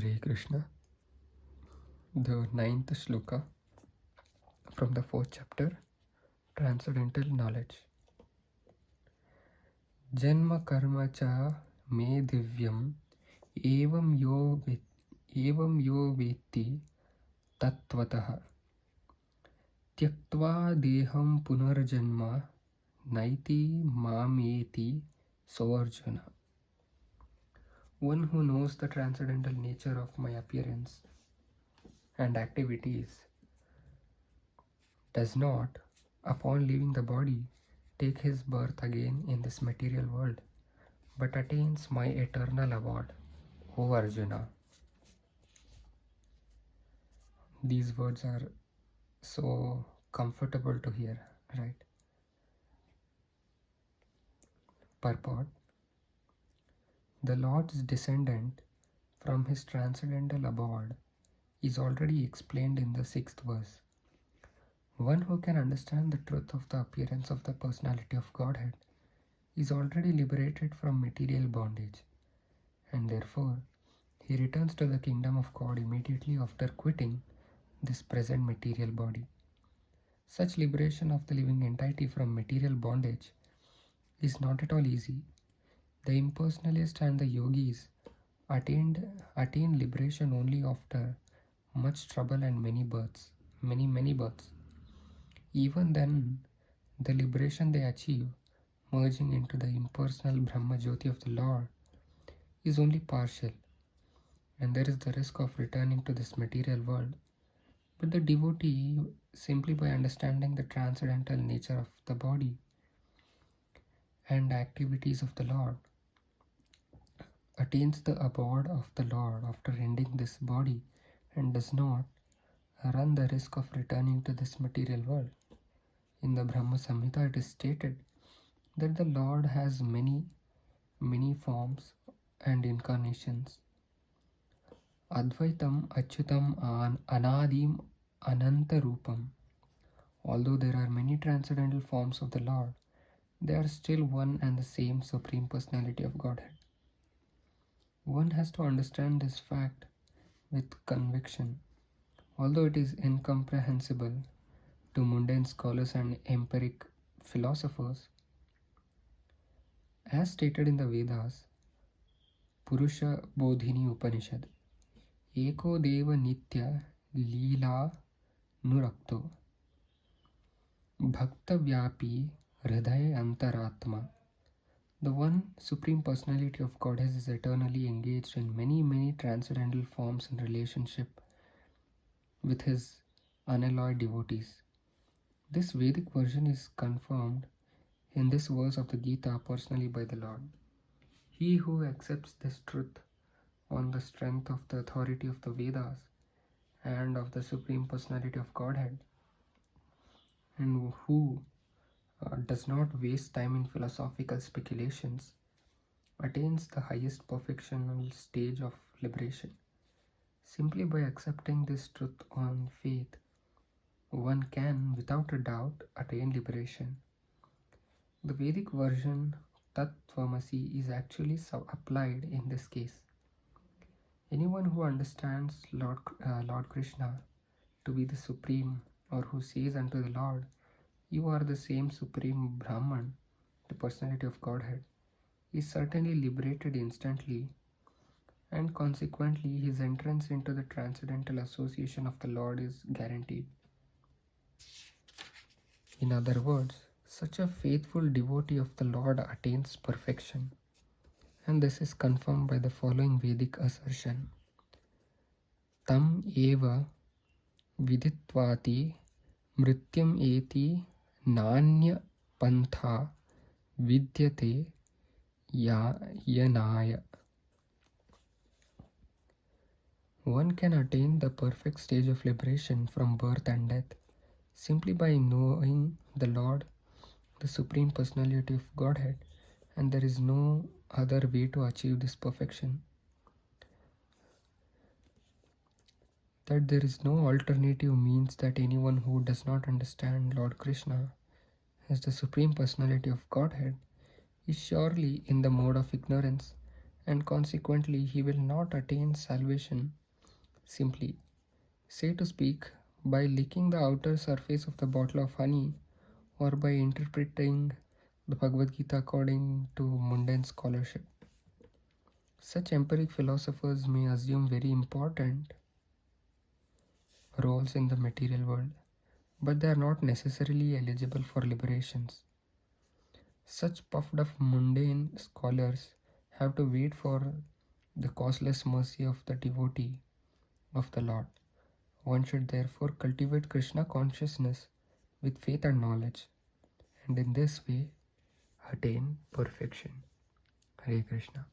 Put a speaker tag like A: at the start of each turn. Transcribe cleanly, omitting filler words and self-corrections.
A: Hare Krishna. The ninth Shloka from the fourth chapter, Transcendental Knowledge. Janma karma cha me divyam evam yo vetti tattvataha tyaktva deham punarjanma naiti mameti soarjuna. One who knows the transcendental nature of my appearance and activities does not, upon leaving the body, take his birth again in this material world, but attains my eternal abode, O Arjuna. These words are so comfortable to hear, right? Purport. The Lord's descendant from his transcendental abode is already explained in the 6th verse. One who can understand the truth of the appearance of the personality of Godhead is already liberated from material bondage, and therefore he returns to the kingdom of God immediately after quitting this present material body. Such liberation of the living entity from material bondage is not at all easy. The impersonalist and the yogis attain liberation only after much trouble and many births. Even then, the liberation they achieve, merging into the impersonal Brahma Jyoti of the Lord, is only partial, and there is the risk of returning to this material world. But the devotee, simply by understanding the transcendental nature of the body and activities of the Lord, attains the abode of the Lord after ending this body and does not run the risk of returning to this material world. In the Brahma Samhita it is stated that the Lord has many forms and incarnations. Advaitam Achyutam Anadim Ananta Rupam. Although there are many transcendental forms of the Lord, they are still one and the same Supreme Personality of Godhead. One has to understand this fact with conviction, although it is incomprehensible to mundane scholars and empiric philosophers. As stated in the Vedas, Purusha Bodhini Upanishad, Eko Deva Nitya Leela Nurakto Bhakta Vyapi Hridaya Antaratma. The one Supreme Personality of Godhead is eternally engaged in many transcendental forms in relationship with his unalloyed devotees. This Vedic version is confirmed in this verse of the Gitā personally by the Lord. He who accepts this truth on the strength of the authority of the Vedas and of the Supreme Personality of Godhead, and who does not waste time in philosophical speculations, attains the highest perfectional stage of liberation. Simply by accepting this truth on faith, one can, without a doubt, attain liberation. The Vedic version Tat Tvamasi is actually applied in this case. Anyone who understands Lord Krishna to be the Supreme, or who says unto the Lord, "You are the same Supreme Brahman," the Personality of Godhead, is certainly liberated instantly, and consequently his entrance into the transcendental association of the Lord is guaranteed. In other words, such a faithful devotee of the Lord attains perfection, and this is confirmed by the following Vedic assertion: Tam eva vidhitvati mrityam eti nanya pantha vidyate yanaya. One can attain the perfect stage of liberation from birth and death simply by knowing the Lord, the Supreme Personality of Godhead, and there is no other way to achieve this perfection. That there is no alternative means that anyone who does not understand Lord Krishna as the Supreme Personality of Godhead is surely in the mode of ignorance and consequently he will not attain salvation simply, say to speak, by licking the outer surface of the bottle of honey or by interpreting the Bhagavad Gita according to mundane scholarship. Such empiric philosophers may assume very important roles in the material world, but they are not necessarily eligible for liberations. Such puffed up mundane scholars have to wait for the causeless mercy of the devotee of the Lord. One should therefore cultivate Krishna consciousness with faith and knowledge, and in this way attain perfection. Hare Krishna.